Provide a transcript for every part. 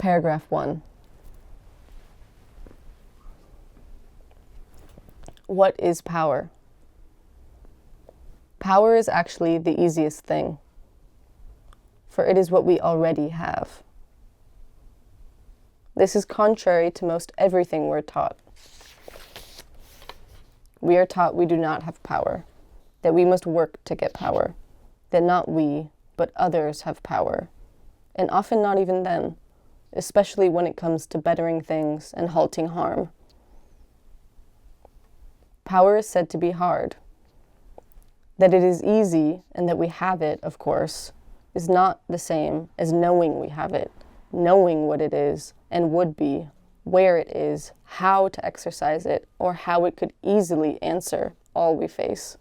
Paragraph 1. What is power? Power is actually the easiest thing, for it is what we already have. This is contrary to most everything we're taught. We are taught we do not have power, that we must work to get power, that not we, but others have power, and often not even them, especially when it comes to bettering things and halting harm. Power is said to be hard. That it is easy and that we have it, of course, is not the same as knowing we have it, knowing what it is and would be, where it is, how to exercise it, or how it could easily answer all we face.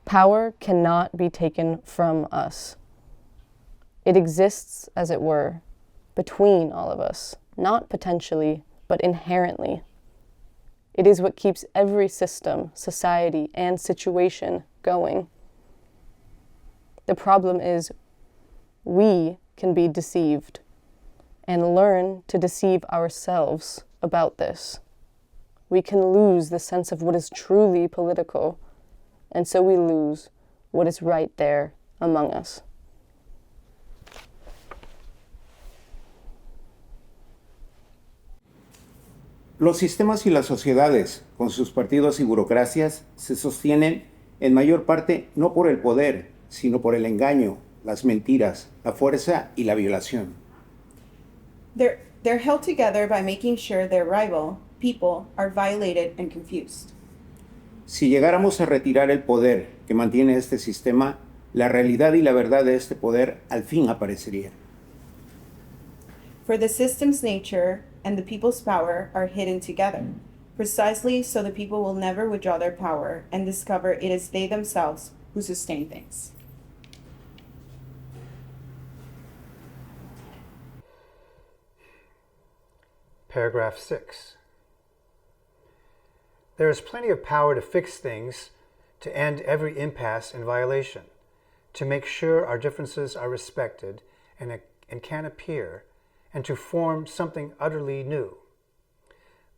Power cannot be taken from us. It exists, as it were, between all of us, not potentially, but inherently. It is what keeps every system, society, and situation going. The problem is we can be deceived and learn to deceive ourselves about this. We can lose the sense of what is truly political, and so we lose what is right there among us. Los sistemas y las sociedades, con sus partidos y burocracias, se sostienen en mayor parte no por el poder, sino por el engaño, las mentiras, la fuerza y la violación. They're held together by making sure their rival, people, are violated and confused. Si llegáramos a retirar el poder que mantiene este sistema, la realidad y la verdad de este poder al fin aparecerían. For the system's nature and the people's power are hidden together, precisely so the people will never withdraw their power and discover it is they themselves who sustain things. Paragraph 6. There is plenty of power to fix things, to end every impasse and violation, to make sure our differences are respected and can appear, and to form something utterly new.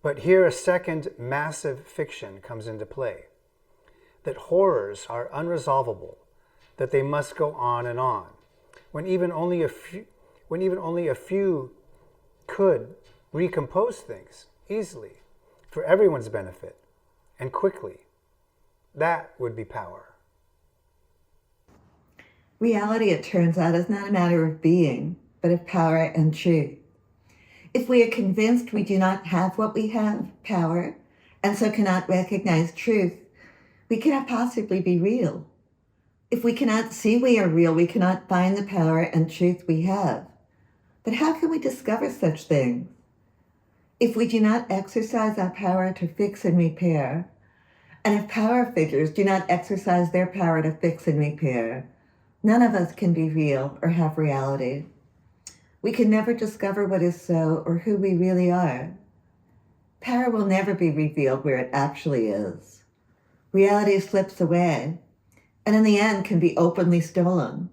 But here a second massive fiction comes into play, that horrors are unresolvable, that they must go on and on, when even only a few could recompose things easily for everyone's benefit and quickly. That would be power. Reality, it turns out, is not a matter of being, but of power and truth. If we are convinced we do not have what we have, power, and so cannot recognize truth, we cannot possibly be real. If we cannot see we are real, we cannot find the power and truth we have. But how can we discover such things? If we do not exercise our power to fix and repair, and if power figures do not exercise their power to fix and repair, none of us can be real or have reality. We can never discover what is so or who we really are. Power will never be revealed where it actually is. Reality slips away, and in the end can be openly stolen.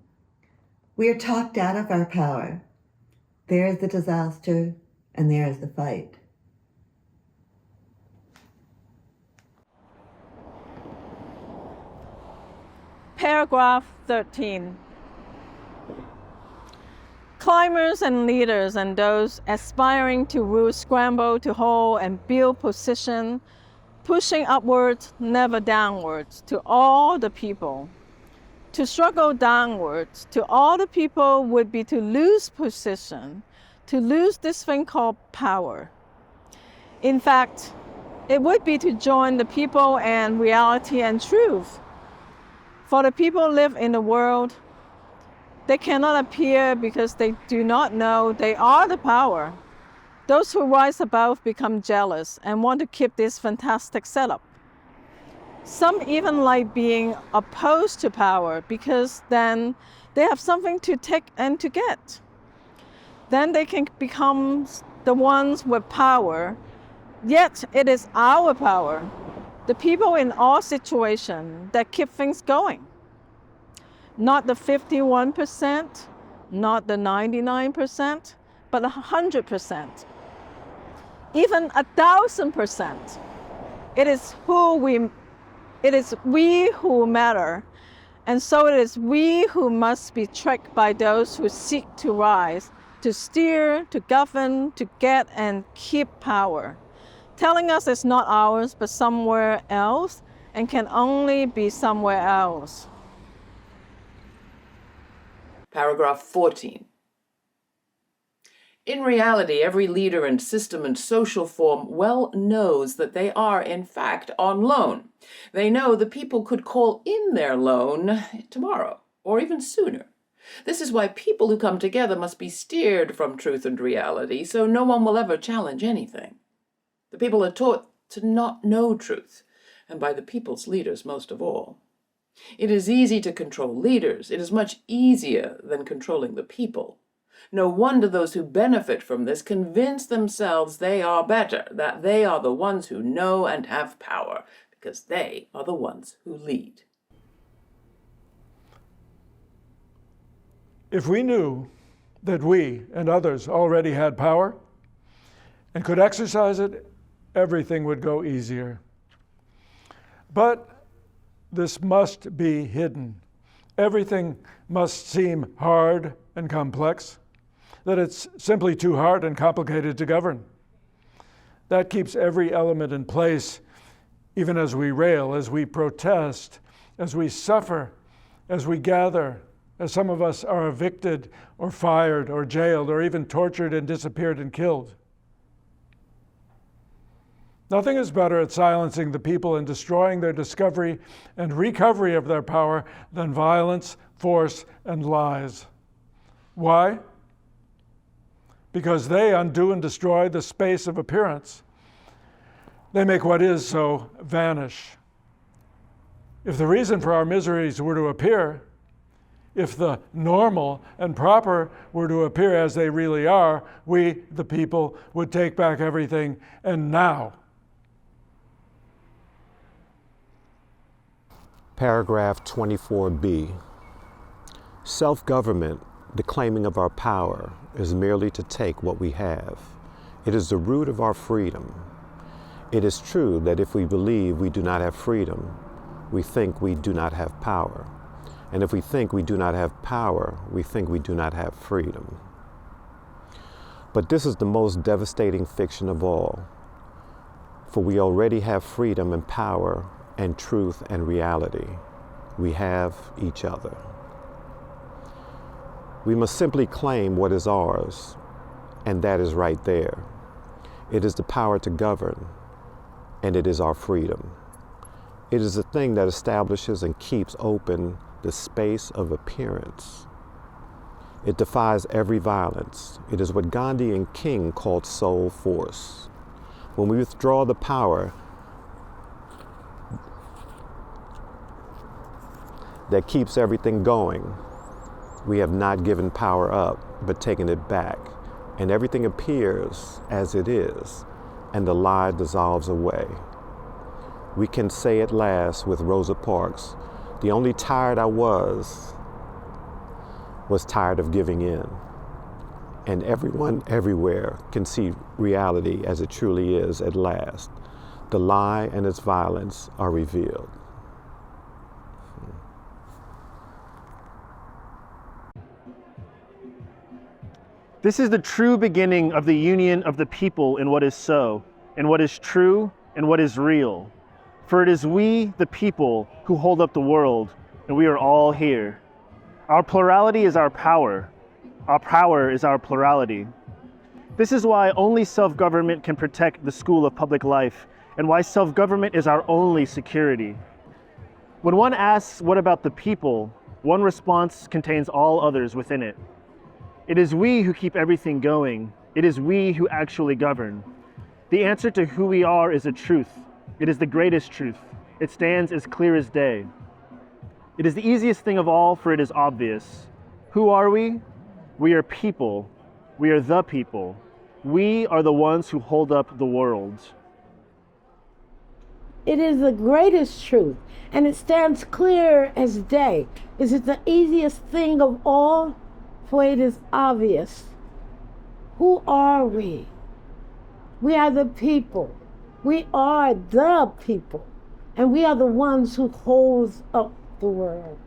We are talked out of our power. There is the disaster, and there is the fight. Paragraph 13. Climbers and leaders and those aspiring to rule scramble to hold and build position, pushing upwards, never downwards, to all the people. To struggle downwards to all the people would be to lose position, to lose this thing called power. In fact, it would be to join the people and reality and truth. For the people live in the world. They cannot appear because they do not know they are the power. Those who rise above become jealous and want to keep this fantastic setup. Some even like being opposed to power because then they have something to take and to get. Then they can become the ones with power, yet it is our power, the people in all situations that keep things going. Not the 51%, not the 99%, but 100%, even 1,000%. It is we who matter, and so it is we who must be tracked by those who seek to rise, to steer, to govern, to get and keep power, telling us it's not ours but somewhere else, and can only be somewhere else. Paragraph 14. In reality, every leader and system and social form well knows that they are, in fact, on loan. They know the people could call in their loan tomorrow, or even sooner. This is why people who come together must be steered from truth and reality, so no one will ever challenge anything. The people are taught to not know truth, and by the people's leaders most of all. It is easy to control leaders. It is much easier than controlling the people. No wonder those who benefit from this convince themselves they are better, that they are the ones who know and have power, because they are the ones who lead. If we knew that we and others already had power and could exercise it, everything would go easier. But this must be hidden. Everything must seem hard and complex, that it's simply too hard and complicated to govern. That keeps every element in place, even as we rail, as we protest, as we suffer, as we gather, as some of us are evicted or fired or jailed or even tortured and disappeared and killed. Nothing is better at silencing the people and destroying their discovery and recovery of their power than violence, force, and lies. Why? Because they undo and destroy the space of appearance. They make what is so vanish. If the reason for our miseries were to appear, if the normal and proper were to appear as they really are, we, the people, would take back everything, and now. Paragraph 24b. Self-government, the claiming of our power, is merely to take what we have. It is the root of our freedom. It is true that if we believe we do not have freedom, we think we do not have power. And if we think we do not have power, we think we do not have freedom. But this is the most devastating fiction of all, for we already have freedom and power and truth and reality. We have each other. We must simply claim what is ours, and that is right there. It is the power to govern, and it is our freedom. It is the thing that establishes and keeps open the space of appearance. It defies every violence. It is what Gandhi and King called soul force. When we withdraw the power that keeps everything going, we have not given power up, but taken it back, and everything appears as it is, and the lie dissolves away. We can say at last with Rosa Parks, the only tired I was tired of giving in. And everyone everywhere can see reality as it truly is at last. The lie and its violence are revealed. This is the true beginning of the union of the people in what is so, in what is true, and what is real. For it is we, the people, who hold up the world, and we are all here. Our plurality is our power. Our power is our plurality. This is why only self-government can protect the school of public life, and why self-government is our only security. When one asks, what about the people? One response contains all others within it. It is we who keep everything going. It is we who actually govern. The answer to who we are is a truth. It is the greatest truth. It stands as clear as day. It is the easiest thing of all, for it is obvious. Who are we? We are people. We are the people. We are the ones who hold up the world. It is the greatest truth, and it stands clear as day. Is it the easiest thing of all? For it is obvious. Who are we? We are the people. We are the people. And we are the ones who holds up the world.